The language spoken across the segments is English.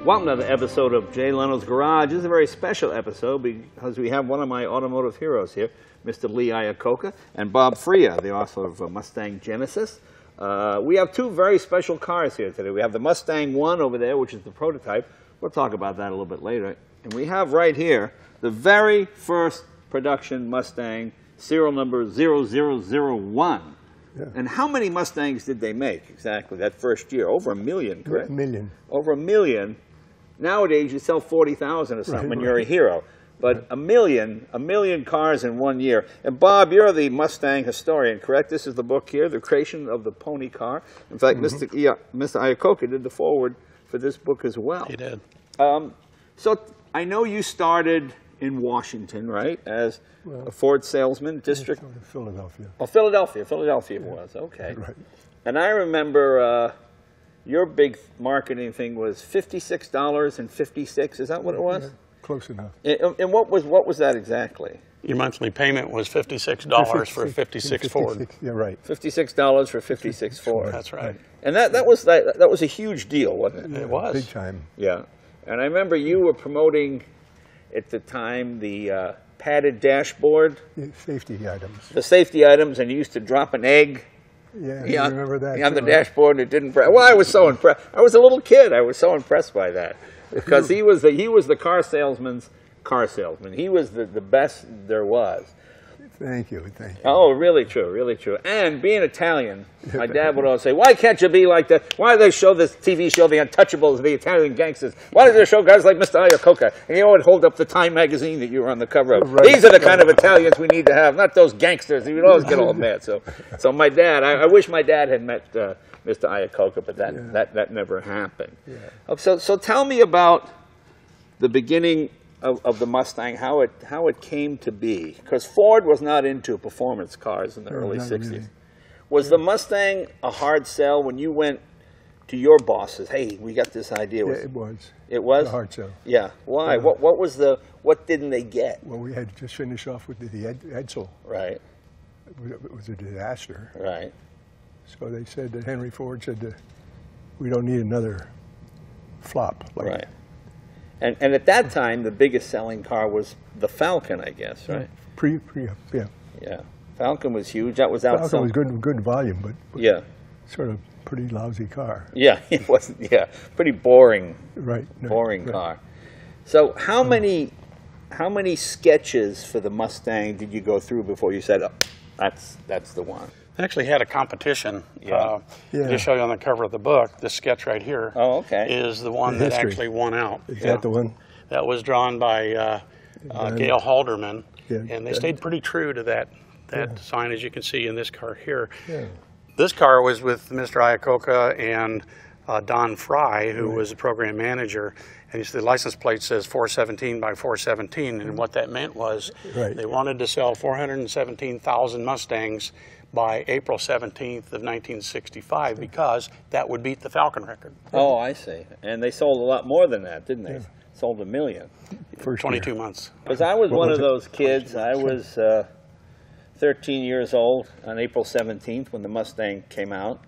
Welcome to another episode of Jay Leno's Garage. This is a very special episode because we have one of my automotive heroes here, Mr. Lee Iacocca, and Bob Freya, the author of Mustang Genesis. We have two very special cars here today. We have the Mustang 1 over there, which is the prototype. We'll talk about that a little bit later. And we have right here the very first production Mustang, serial number 0001. Yeah. And how many Mustangs did they make exactly that first year? Over 1 million, correct? A million. Over 1 million. Nowadays, you sell 40,000 or something when you're a hero. But a million cars in 1 year. And Bob, you're the Mustang historian, correct? This is the book here, The Creation of the Pony Car. In fact, Mr. Iacocca did the foreword for this book as well. He did. So I know you started in Washington, right, as a Ford salesman, district? Philadelphia. Oh, Philadelphia it was, okay. Right. And I remember your big marketing thing was $56.56. Is that what it was? Yeah, close enough. And what was that exactly? Your monthly payment was $56 for a 56 Ford. Yeah, right. $56 for 56 Ford. That's right. And that was a huge deal, wasn't it? It was. Big time. Yeah. And I remember you were promoting at the time the padded dashboard. Yeah, safety items. The safety items, and you used to drop an egg. Yeah, I remember that. On the dashboard, and it didn't. Well, I was so impressed. I was a little kid. I was so impressed by that because he was the car salesman's car salesman. He was the best there was. Thank you. Oh, really true, really true. And being Italian, my dad would always say, "Why can't you be like that? Why do they show this TV show, The Untouchables, the Italian gangsters? Why do they show guys like Mr. Iacocca?" And he would hold up the Time magazine that you were on the cover of. Right. These are the kind of Italians we need to have, not those gangsters. He would always get all mad. So my dad, I wish my dad had met Mr. Iacocca, but that never happened. Yeah. So tell me about the beginning of the Mustang, how it came to be, because Ford was not into performance cars in the early 60s. Really. Was the Mustang a hard sell when you went to your bosses? Hey, we got this idea. Yeah, it was. It was a hard sell. Yeah. Why? What didn't they get? Well, we had just finished off with the Edsel. Right. It was a disaster. Right. So they said that Henry Ford said that we don't need another flop. Right. And at that time, the biggest selling car was the Falcon, I guess, right? Yeah. Yeah. Falcon was huge. That was out. Falcon was good volume, but yeah, sort of pretty lousy car. Yeah, it wasn't. Yeah, pretty boring. Right. Boring car. So how many sketches for the Mustang did you go through before you said, "Oh, that's the one"? I actually had a competition. Yeah. To show you on the cover of the book, this sketch right here is the one that actually won out. Is that the one? That was drawn by Gail Halderman, and they stayed pretty true to that sign, as you can see in this car here. Yeah. This car was with Mr. Iacocca and Don Fry, who was the program manager. And the license plate says 417 by 417, and what that meant was they wanted to sell 417,000 Mustangs by April 17th of 1965 because that would beat the Falcon record. Oh, I see. And they sold a lot more than that, didn't they? Yeah. Sold 1 million. For 22 months. Because I was one of those kids. I was 13 years old on April 17th when the Mustang came out.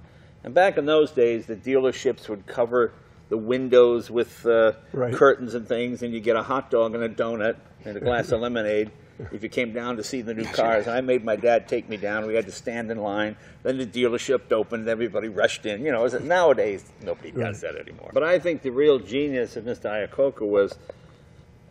And back in those days, the dealerships would cover the windows with curtains and things, and you get a hot dog and a donut and a glass of lemonade if you came down to see the new cars. I made my dad take me down. We had to stand in line. Then the dealership opened. Everybody rushed in. You know, nowadays, nobody does that anymore. But I think the real genius of Mr. Iacocca was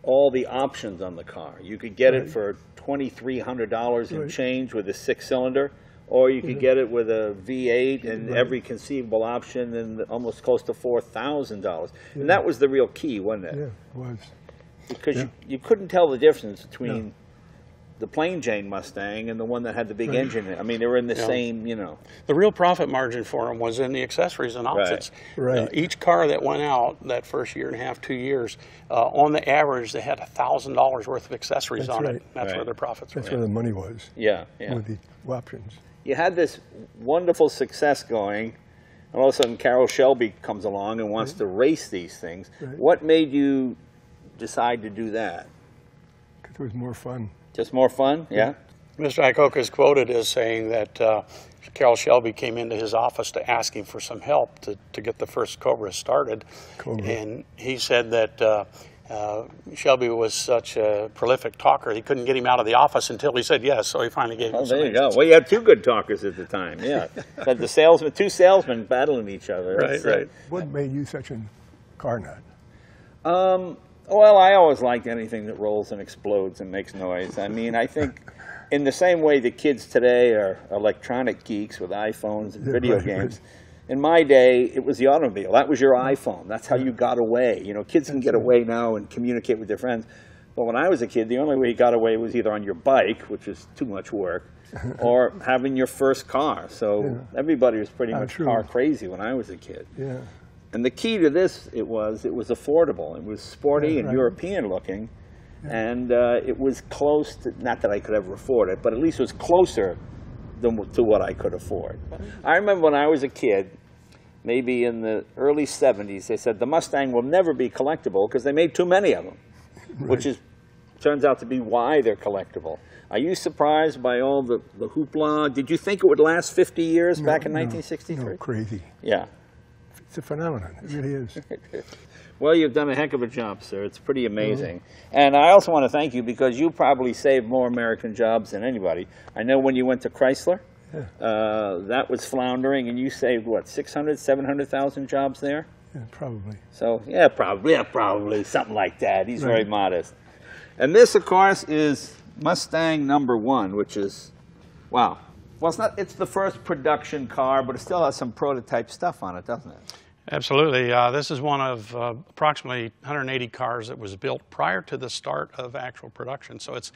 all the options on the car. You could get it for $2,300 in change with a 6-cylinder, or you could get it with a V8 and every conceivable option and almost close to $4,000. And that was the real key, wasn't it? Yeah, it was. Because you couldn't tell the difference between the plain Jane Mustang and the one that had the big engine in it. I mean, they were in the same, you know. The real profit margin for them was in the accessories and options. Right. Each car that went out that first year and a half, 2 years, on the average, they had $1,000 worth of accessories on it. That's where their profits were. That's where the money was. Yeah. With the options. You had this wonderful success going, and all of a sudden Carroll Shelby comes along and wants to race these things. Right. What made you decide to do that? Because it was more fun. Just more fun? Yeah. Mr. Iacocca is quoted as saying that Carroll Shelby came into his office to ask him for some help to get the first Cobra started. And he said that Shelby was such a prolific talker, he couldn't get him out of the office until he said yes, so he finally gave him some there you go. Well, you had two good talkers at the time, yeah. But the salesman, two salesmen battling each other. Right. What made you such a car nut? Well, I always liked anything that rolls and explodes and makes noise. I mean, I think in the same way the kids today are electronic geeks with iPhones and video games, in my day, it was the automobile. That was your iPhone. That's how you got away. You know, kids can get away now and communicate with their friends. But when I was a kid, the only way you got away was either on your bike, which is too much work, or having your first car. So everybody was pretty much car crazy when I was a kid. Yeah. And the key to this, it was affordable. It was sporty and European looking. And it was close to, not that I could ever afford it, but at least it was closer to what I could afford. I remember when I was a kid, maybe in the early 70s, they said the Mustang will never be collectible because they made too many of them, which turns out to be why they're collectible. Are you surprised by all the hoopla? Did you think it would last 50 years back in 1963? No, crazy. Yeah. It's a phenomenon. It really is. Well, you've done a heck of a job, sir. It's pretty amazing. And I also want to thank you because you probably saved more American jobs than anybody. I know when you went to Chrysler, that was floundering, and you saved, what, 600,000, 700,000 jobs there? Yeah, probably. So, probably, something like that. He's very modest. And this, of course, is Mustang #1, which is, wow. Well, it's the first production car, but it still has some prototype stuff on it, doesn't it? Absolutely. This is one of approximately 180 cars that was built prior to the start of actual production. So its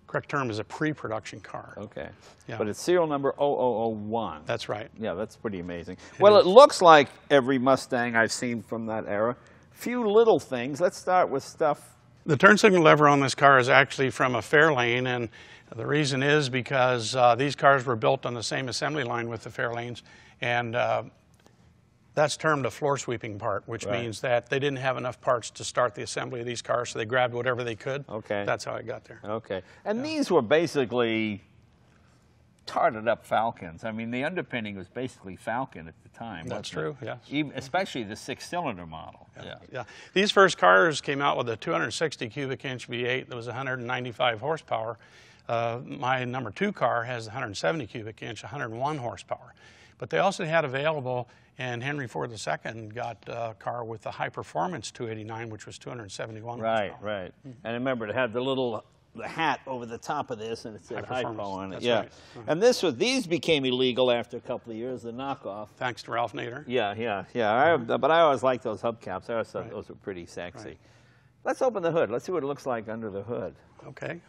correct term is a pre-production car. Okay. Yeah. But it's serial number 0001. That's right. Yeah, that's pretty amazing. Well, it looks like every Mustang I've seen from that era. Few little things. Let's start with stuff. The turn signal lever on this car is actually from a Fairlane, and the reason is because these cars were built on the same assembly line with the Fairlanes, and that's termed a floor sweeping part, which means that they didn't have enough parts to start the assembly of these cars, so they grabbed whatever they could. Okay. That's how it got there. Okay. And these were basically tarted up Falcons. I mean, the underpinning was basically Falcon at the time. That's true, yes. Even, especially the 6-cylinder model. Yeah. These first cars came out with a 260 cubic inch V8 that was 195 horsepower. My #2 car has 170 cubic inch, 101 horsepower. But they also had available, and Henry Ford II got a car with the high performance 289, which was 271 horsepower. Right. And remember, it had the hat over the top of this, and it said Hypo on it. That's right. And these became illegal after a couple of years, the knockoff. Thanks to Ralph Nader. Yeah. But I always liked those hubcaps. I always thought those were pretty sexy. Right. Let's open the hood. Let's see what it looks like under the hood. Okay.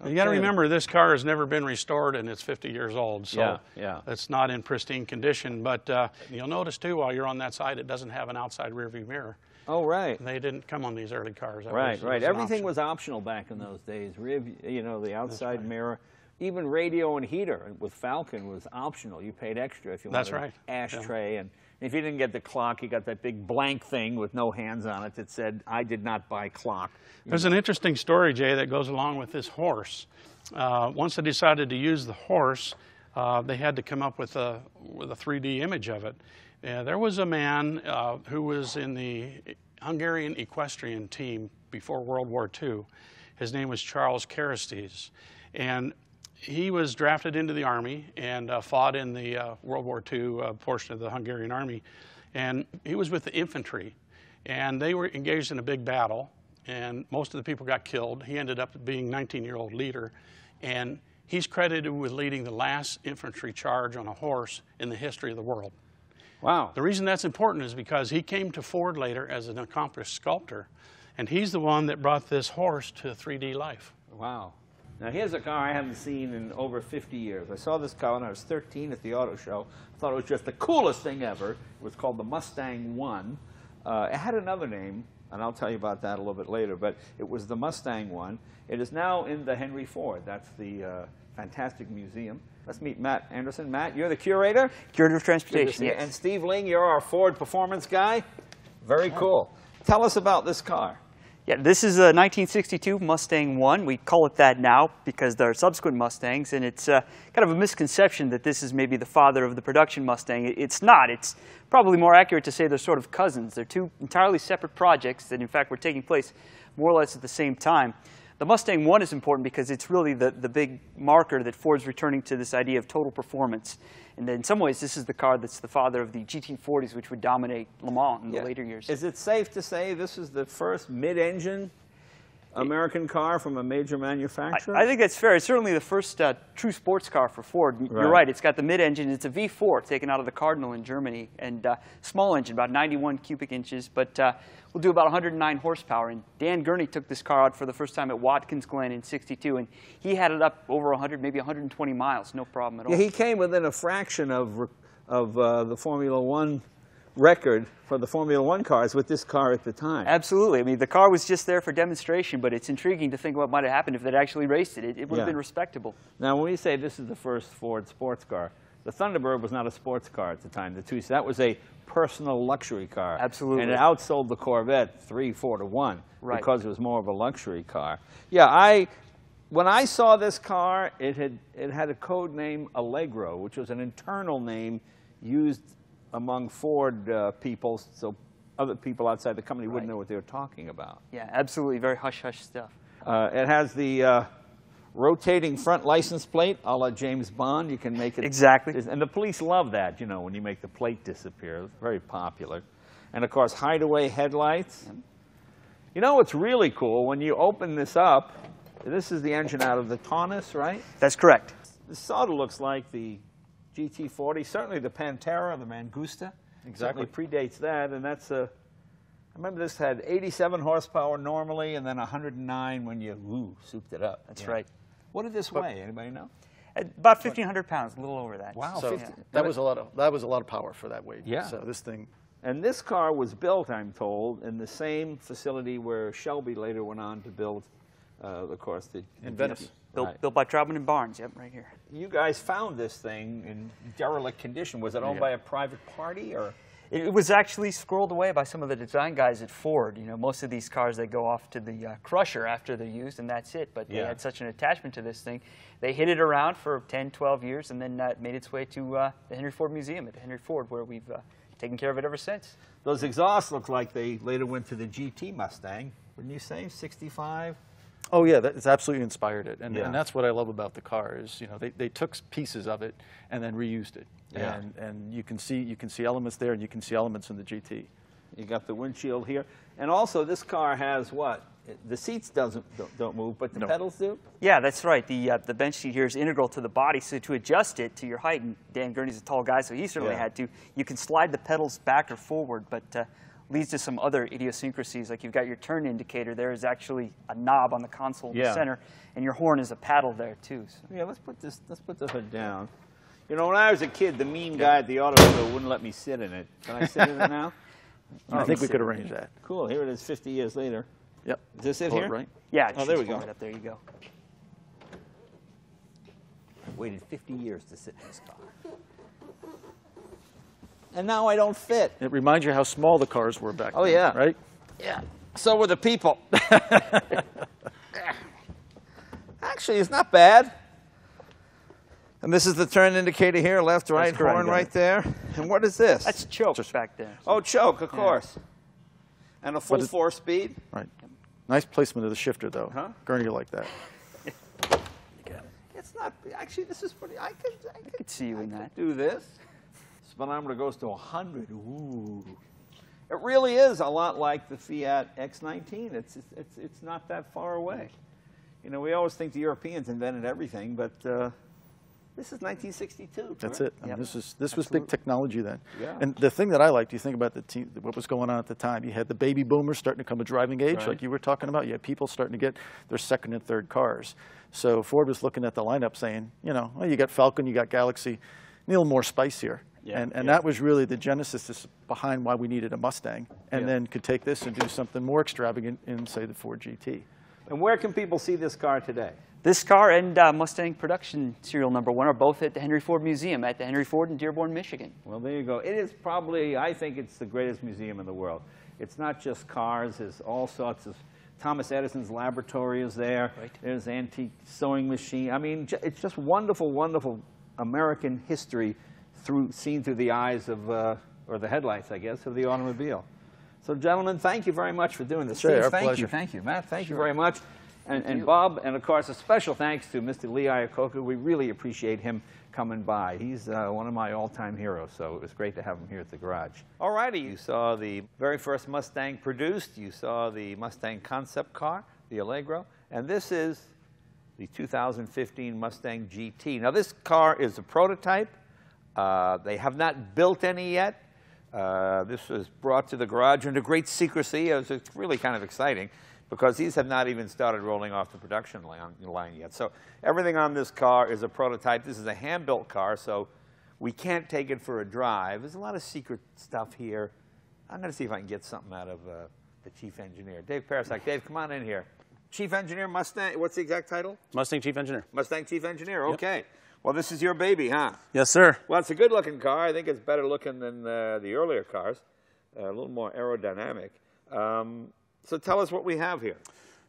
You got to remember, this car has never been restored, and it's 50 years old, so it's not in pristine condition. But you'll notice, too, while you're on that side, it doesn't have an outside rearview mirror. Oh, right. They didn't come on these early cars. Right. Everything was optional back in those days. The outside mirror. Even radio and heater with Falcon was optional. You paid extra if you wanted an ashtray. And if you didn't get the clock, you got that big blank thing with no hands on it that said, "I did not buy clock." There's an interesting story, Jay, that goes along with this horse. Once they decided to use the horse, they had to come up with a 3D image of it. There was a man who was in the Hungarian equestrian team before World War II. His name was Charles Keresztes, and he was drafted into the Army and fought in the World War II portion of the Hungarian Army. And he was with the infantry, and they were engaged in a big battle, and most of the people got killed. He ended up being 19-year-old leader, and he's credited with leading the last infantry charge on a horse in the history of the world. Wow. The reason that's important is because he came to Ford later as an accomplished sculptor, and he's the one that brought this horse to 3D life. Wow. Now, here's a car I haven't seen in over 50 years. I saw this car when I was 13 at the auto show. I thought it was just the coolest thing ever. It was called the Mustang 1. It had another name, and I'll tell you about that a little bit later, but it was the Mustang 1. It is now in the Henry Ford. That's the fantastic museum. Let's meet Matt Anderson. Matt, you're the curator? Curator of Transportation, yes. And Steve Ling, you're our Ford performance guy? Very cool. Tell us about this car. Yeah, this is a 1962 Mustang 1. We call it that now because there are subsequent Mustangs, and it's kind of a misconception that this is maybe the father of the production Mustang. It's not. It's probably more accurate to say they're sort of cousins. They're two entirely separate projects that, in fact, were taking place more or less at the same time. The Mustang 1 is important because it's really the big marker that Ford's returning to this idea of total performance. And in some ways, this is the car that's the father of the GT40s, which would dominate Le Mans in the later years. Is it safe to say this is the first mid-engine American car from a major manufacturer? I think that's fair. It's certainly the first true sports car for Ford. You're right. It's got the mid-engine. It's a V4 taken out of the Cardinal in Germany, and small engine, about 91 cubic inches, but will do about 109 horsepower. And Dan Gurney took this car out for the first time at Watkins Glen in '62, and he had it up over 100, maybe 120 miles, no problem at all. Yeah, he came within a fraction of the Formula One record for the Formula One cars with this car at the time. Absolutely. I mean, the car was just there for demonstration, but it's intriguing to think what might have happened if they'd actually raced it. It would have been respectable. Now, when we say this is the first Ford sports car, the Thunderbird was not a sports car at the time. That was a personal luxury car. Absolutely. And it outsold the Corvette 3-4 to 1 because it was more of a luxury car. Yeah, when I saw this car, it had a code name Allegro, which was an internal name used among Ford people, so other people outside the company wouldn't know what they were talking about. Yeah, absolutely. Very hush-hush stuff. It has the rotating front license plate, a la James Bond. You can make it... Exactly. And the police love that, you know, when you make the plate disappear. It's very popular. And, of course, hideaway headlights. You know what's really cool? When you open this up, this is the engine out of the Taunus, right? That's correct. This sort of looks like the GT40, certainly the Pantera, the Mangusta. Exactly. Certainly predates that, and that's I remember this had 87 horsepower normally, and then 109 when you souped it up. That's right. What did this weigh? Anybody know? About 1,500 pounds, a little over that. Wow, so that was a lot of power for that weight. Yeah. So this thing. And this car was built, I'm told, in the same facility where Shelby later went on to build, of course, in Venice. Built by Trautmann and Barnes, yep, right here. You guys found this thing in derelict condition. Was it owned by a private party, or? It was actually squirreled away by some of the design guys at Ford. You know, most of these cars, they go off to the crusher after they're used, and that's it. But they had such an attachment to this thing. They hid it around for 10, 12 years, and then it made its way to the Henry Ford Museum at Henry Ford, where we've taken care of it ever since. Those exhausts look like they later went to the GT Mustang. Wouldn't you say, 65? Oh yeah, it's absolutely inspired it, and that's what I love about the car is, you know, they took pieces of it and then reused it, and you can see elements there, and you can see elements in the GT. You got the windshield here, and also this car has what? The seats don't move, but the pedals do. Yeah, that's right. The bench seat here is integral to the body, so to adjust it to your height, and Dan Gurney's a tall guy, so he certainly had to. You can slide the pedals back or forward, but leads to some other idiosyncrasies, like you've got your turn indicator. There is actually a knob on the console in the center, and your horn is a paddle there too. So. Yeah, let's put the hood down. You know, when I was a kid, the mean guy at the auto show wouldn't let me sit in it. Can I sit in it now? I think we could arrange that. Cool. Here it is, 50 years later. Yep. Is this it here? Right. Yeah. Oh, there we go. Right up there you go. I waited 50 years to sit in this car. And now I don't fit. It reminds you how small the cars were back then. Oh, yeah. Right? Yeah. So were the people. Actually, it's not bad. And this is the turn indicator here, left, right, horn right there. And what is this? That's choke back there. Oh, choke, of course. And a full 4-speed. Right. Nice placement of the shifter, though. Huh? Gurney like that. It's not, actually, this is pretty, I could see you in that. Do this. Speedometer goes to 100. Ooh. It really is a lot like the Fiat X19. It's not that far away. You know, we always think the Europeans invented everything, but this is 1962. That's it. I mean, this was big technology then. Yeah. And the thing that I liked, you think about what was going on at the time. You had the baby boomers starting to come of driving age, like you were talking about. You had people starting to get their second and third cars. So Ford was looking at the lineup saying, you know, well, you got Falcon, you got Galaxy, need a little more spice here. And that was really the genesis behind why we needed a Mustang, and then could take this and do something more extravagant in, say, the Ford GT. And where can people see this car today? This car and Mustang production serial number 1 are both at the Henry Ford Museum at the Henry Ford in Dearborn, Michigan. Well, there you go. It is probably, I think it's the greatest museum in the world. It's not just cars. There's all sorts of Thomas Edison's laboratory is there. Right. There's antique sewing machine. I mean, it's just wonderful, wonderful American history seen through the eyes of, or the headlights, I guess, of the automobile. So, gentlemen, thank you very much for doing this. Sure, Steve, our thank pleasure. you. Thank you, Matt. Thank you very much. And Bob, and of course, a special thanks to Mr. Lee Iacocca. We really appreciate him coming by. He's one of my all-time heroes, so it was great to have him here at the garage. All righty, you saw the very first Mustang produced. You saw the Mustang concept car, the Allegro, and this is the 2015 Mustang GT. Now, this car is a prototype. They have not built any yet. This was brought to the garage under great secrecy. It was really kind of exciting, because these have not even started rolling off the production line yet. So everything on this car is a prototype. This is a hand-built car, so we can't take it for a drive. There's a lot of secret stuff here. I'm going to see if I can get something out of the chief engineer. Dave Parasak. Dave, come on in here. Chief engineer, Mustang, what's the exact title? Mustang Chief Engineer. Mustang chief engineer, okay. Yep. Well, this is your baby, huh? Yes, sir. Well, it's a good-looking car. I think it's better looking than the earlier cars, a little more aerodynamic. So tell us what we have here.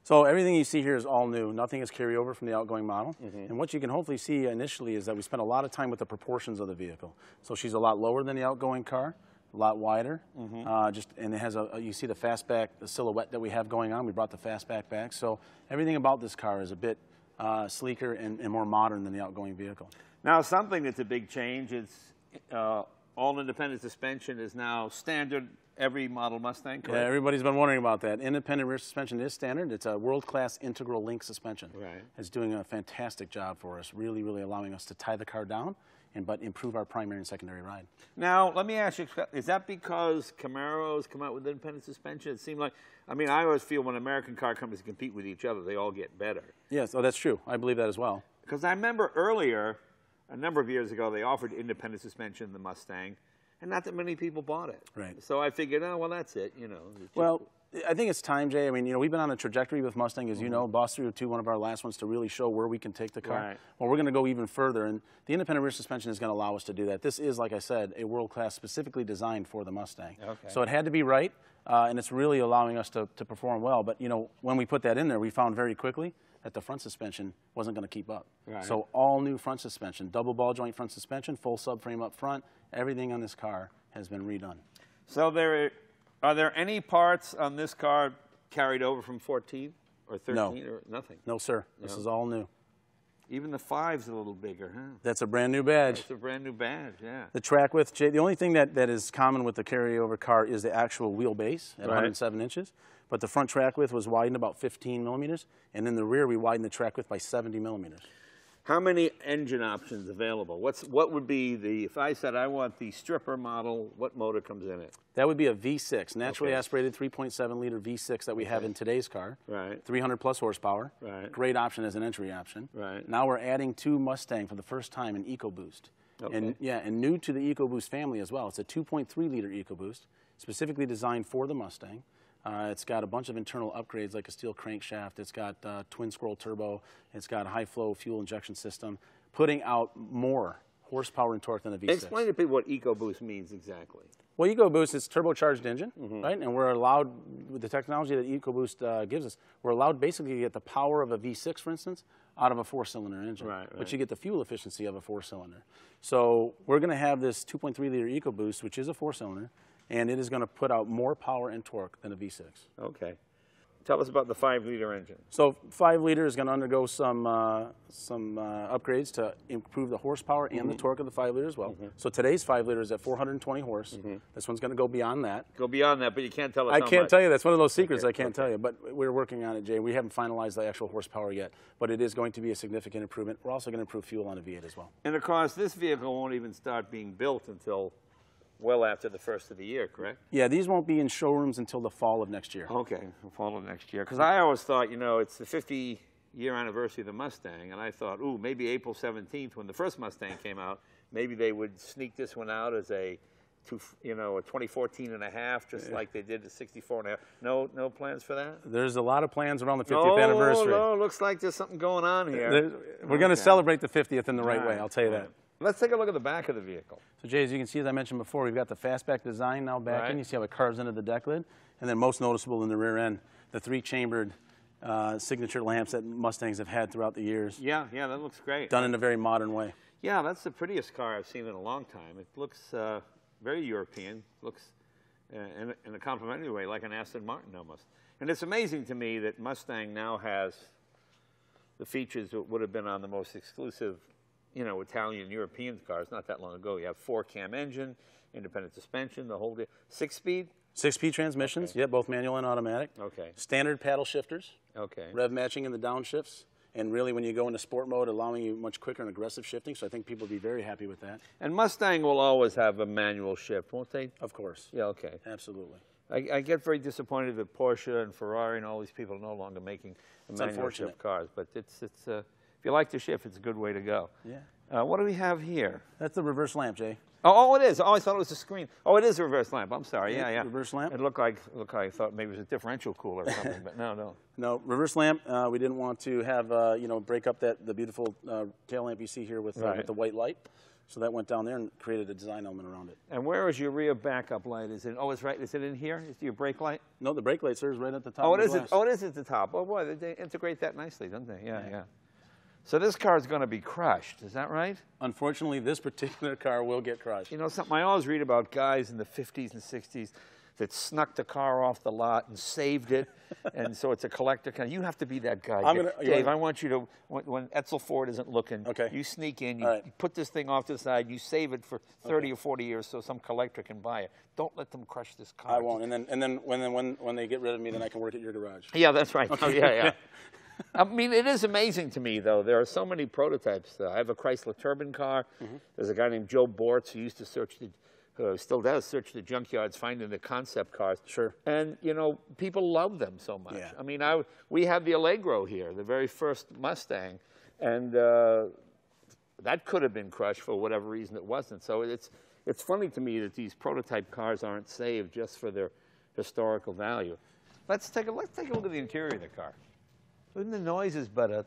So everything you see here is all new. Nothing is carryover from the outgoing model. And what you can hopefully see initially is that we spent a lot of time with the proportions of the vehicle. So she's a lot lower than the outgoing car, a lot wider. And it has you see the fastback, the silhouette that we have going on. We brought the fastback back. So everything about this car is a bit sleeker and more modern than the outgoing vehicle. Now, something that's a big change is all independent suspension is now standard every model Mustang, correct? Yeah, everybody's been wondering about that. Independent rear suspension is standard. It's a world-class integral link suspension. Right. It's doing a fantastic job for us, really, really allowing us to tie the car down but improve our primary and secondary ride. Now, let me ask you, is that because Camaros come out with independent suspension? It seemed like, I mean, I always feel when American car companies compete with each other, they all get better. Yes, oh, that's true. I believe that as well. Because I remember earlier, a number of years ago, they offered independent suspension in the Mustang, and not that many people bought it. Right. So I figured, oh, well, that's it, you know. Well, I think it's time, Jay. I mean, you know, we've been on a trajectory with Mustang, as you know, Boss 302, one of our last ones, to really show where we can take the car. Right. Well, we're going to go even further, and the independent rear suspension is going to allow us to do that. This is, like I said, a world-class specifically designed for the Mustang. Okay. So it had to be right, and it's really allowing us to perform well. But, you know, when we put that in there, we found very quickly that the front suspension wasn't going to keep up. Right. So all new front suspension, double ball joint front suspension, full subframe up front, everything on this car has been redone. So are there any parts on this car carried over from 14 or 13 No. or nothing? No, sir. This is all new. Even the 5's a little bigger, huh? That's a brand new badge. It's a brand new badge, yeah. The track width, Jay, the only thing that is common with the carryover car is the actual wheelbase at 107 inches. But the front track width was widened about 15 millimeters, and in the rear we widened the track width by 70 millimeters. How many engine options available? What would be if I said I want the stripper model, what motor comes in it? That would be a V6, naturally aspirated 3.7 liter V6 that we have in today's car. Right. 300 plus horsepower. Right. Great option as an entry option. Right. Now we're adding to Mustang for the first time an EcoBoost. Okay. And new to the EcoBoost family as well. It's a 2.3 liter EcoBoost, specifically designed for the Mustang. It's got a bunch of internal upgrades like a steel crankshaft. It's got twin scroll turbo. It's got a high flow fuel injection system, putting out more horsepower and torque than a V6. Explain to people what EcoBoost means exactly. Well, EcoBoost is a turbocharged engine, right? And we're allowed, with the technology that EcoBoost gives us, we're allowed basically to get the power of a V6, for instance, out of a 4-cylinder engine. Right. But you get the fuel efficiency of a 4-cylinder. So we're going to have this 2.3 liter EcoBoost, which is a 4-cylinder, and it is going to put out more power and torque than a V6. Okay. Tell us about the 5-liter engine. So 5 liter is going to undergo some upgrades to improve the horsepower and the torque of the 5 liter as well. So today's 5 liter is at 420 horse. This one's going to go beyond that. Go beyond that, but you can't tell us I how can't much. tell you. That's one of those secrets I can't tell you. But we're working on it, Jay. We haven't finalized the actual horsepower yet. But it is going to be a significant improvement. We're also going to improve fuel on a V8 as well. And of course, this vehicle won't even start being built until well after the first of the year, correct? Yeah, these won't be in showrooms until the fall of next year. Okay, the fall of next year. Because I always thought, you know, it's the 50-year anniversary of the Mustang, and I thought, ooh, maybe April 17th, when the first Mustang came out, maybe they would sneak this one out as a 2014 and a half, just like they did the 64 and a half. No plans for that? There's a lot of plans around the 50th anniversary. No, looks like there's something going on here. We're going to celebrate the 50th in the right way, I'll tell you that. Let's take a look at the back of the vehicle. So Jay, as you can see, as I mentioned before, we've got the fastback design now back in. You see how it carves into the deck lid. And then most noticeable in the rear end, the 3-chambered signature lamps that Mustangs have had throughout the years. Yeah, that looks great. Done in a very modern way. Yeah, that's the prettiest car I've seen in a long time. It looks very European. Looks in a complimentary way, like an Aston Martin almost. And it's amazing to me that Mustang now has the features that would have been on the most exclusive, you know, Italian European cars not that long ago. You have 4-cam engine, independent suspension, the whole deal. 6-speed? 6-speed transmissions, yeah, both manual and automatic. Okay. Standard paddle shifters. Okay. Rev matching in the downshifts. And really, when you go into sport mode, allowing you much quicker and aggressive shifting. So I think people will be very happy with that. And Mustang will always have a manual shift, won't they? Of course. Yeah, okay. Absolutely. I get very disappointed that Porsche and Ferrari and all these people are no longer making manual shift cars. But it's if you like to shift, it's a good way to go. Yeah. What do we have here? That's the reverse lamp, Jay. Oh, it is. Oh, I thought it was a screen. Oh, it is a reverse lamp. I'm sorry. Yeah. Reverse lamp. It looked like I thought maybe it was a differential cooler or something, but no. No, reverse lamp. We didn't want to have break up the beautiful tail lamp you see here with the white light. So that went down there and created a design element around it. And where is your rear backup light? Is it? Oh, it's right. Is it in here? Is it your brake light? No, the brake light, sir, is right at the top. Oh, of it the is. glass. Oh, it is at the top. Oh boy, they integrate that nicely, don't they? Yeah. So this car is going to be crushed. Is that right? Unfortunately, this particular car will get crushed. You know something? I always read about guys in the 50s and 60s that snuck the car off the lot and saved it, and so it's a collector car. You have to be that guy. Dave, I want you to, when Etzel Ford isn't looking, you sneak in, you put this thing off to the side, you save it for 30 or 40 years so some collector can buy it. Don't let them crush this car. I won't. And then when they get rid of me, then I can work at your garage. Yeah, that's right. Okay. Oh, yeah. I mean, it is amazing to me, though. There are so many prototypes. I have a Chrysler Turbine car. There's a guy named Joe Bortz who used to search still does search the junkyards, finding the concept cars. Sure. And, you know, people love them so much. Yeah. I mean, we have the Allegro here, the very first Mustang, and that could have been crushed for whatever reason it wasn't. So it's funny to me that these prototype cars aren't saved just for their historical value. Let's take a look at the interior of the car. Isn't the noises better?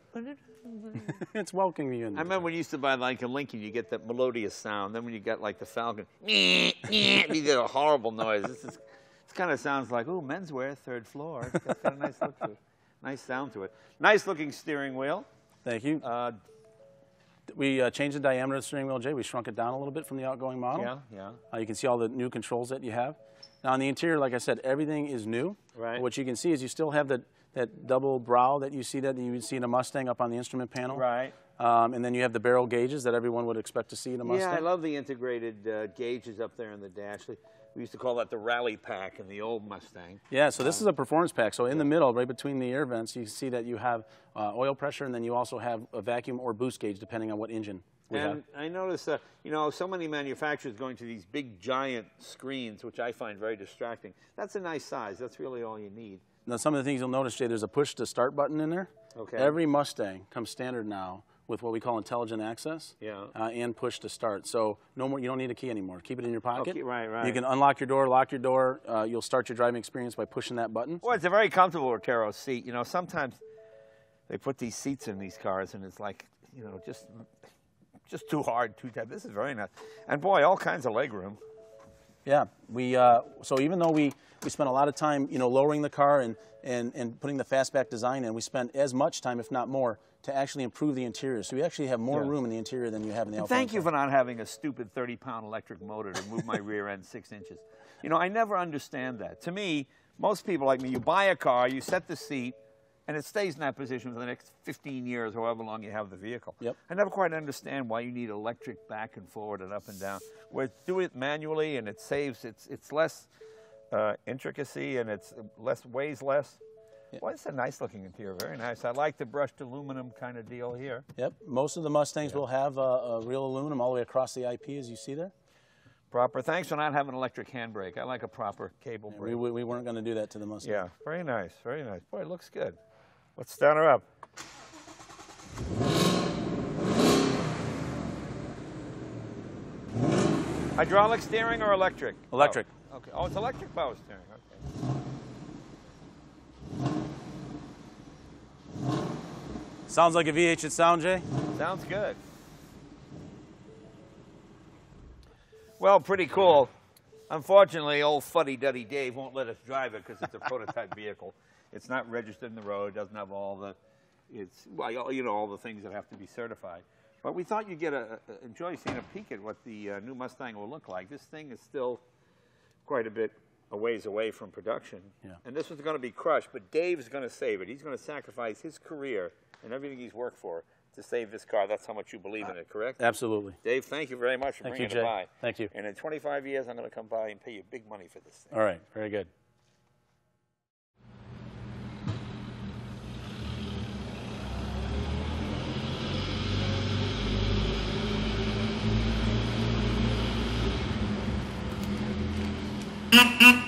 It's welcoming you in. I remember when you used to buy like a Lincoln, you get that melodious sound. Then when you got like the Falcon, you get a horrible noise. This kind of sounds like, ooh, menswear, 3rd floor. It's got a nice look to it. Nice sound to it. Nice looking steering wheel. Thank you. We changed the diameter of the steering wheel, Jay. We shrunk it down a little bit from the outgoing model. Yeah. You can see all the new controls that you have. Now, on the interior, like I said, everything is new. Right. What you can see is you still have that double brow that you would see in a Mustang up on the instrument panel. Right. And then you have the barrel gauges that everyone would expect to see in a Mustang. Yeah, I love the integrated gauges up there in the dash. We used to call that the rally pack in the old Mustang. Yeah, so this is a performance pack. So in the middle, right between the air vents, you see that you have oil pressure, and then you also have a vacuum or boost gauge, depending on what engine we have. I noticed, so many manufacturers going to these big, giant screens, which I find very distracting. That's a nice size. That's really all you need. Now, some of the things you'll notice, Jay, there's a push-to-start button in there. Okay. Every Mustang comes standard now with what we call intelligent access and push-to-start. So no more. You don't need a key anymore. Keep it in your pocket. Okay, right. You can unlock your door, lock your door. You'll start your driving experience by pushing that button. Well, it's a very comfortable Otero seat. You know, sometimes they put these seats in these cars, and it's like, just too hard, too tight. This is very nice. And boy, all kinds of leg room. Yeah, so even though we spent a lot of time, lowering the car and putting the fastback design in, we spent as much time, if not more, to actually improve the interior. So we actually have more room in the interior than you have in the outside. Thank you for not having a stupid 30-pound electric motor to move my rear end 6 inches. I never understand that. To me, most people like me, you buy a car, you set the seat, and it stays in that position for the next 15 years, however long you have the vehicle. Yep. I never quite understand why you need electric back and forward and up and down. We do it manually, and it saves. It's less intricacy, and weighs less. Yep. Well, it's a nice looking interior, very nice. I like the brushed aluminum kind of deal here. Yep. Most of the Mustangs will have a real aluminum all the way across the IP, as you see there. Proper. Thanks for not having an electric handbrake. I like a proper cable brake. We weren't going to do that to the Mustang. Yeah. Very nice. Very nice. Boy, it looks good. Let's start her up. Hydraulic steering or electric? Electric. Oh, okay. Oh, it's electric power steering. Okay. Sounds like a V8 should sound, Jay? Sounds good. Well, pretty cool. Unfortunately, old fuddy-duddy Dave won't let us drive it because it's a prototype vehicle. It's not registered in the road. Doesn't have all the, well, you know, all the things that have to be certified. But we thought you'd get enjoy seeing a peek at what the new Mustang will look like. This thing is still quite a bit a ways away from production. Yeah. And this one's going to be crushed, but Dave's going to save it. He's going to sacrifice his career and everything he's worked for to save this car. That's how much you believe in it, correct? Absolutely. Dave, thank you very much for bringing it by. Thank you. And in 25 years, I'm going to come by and pay you big money for this thing. All right. Very good. Mm-hmm.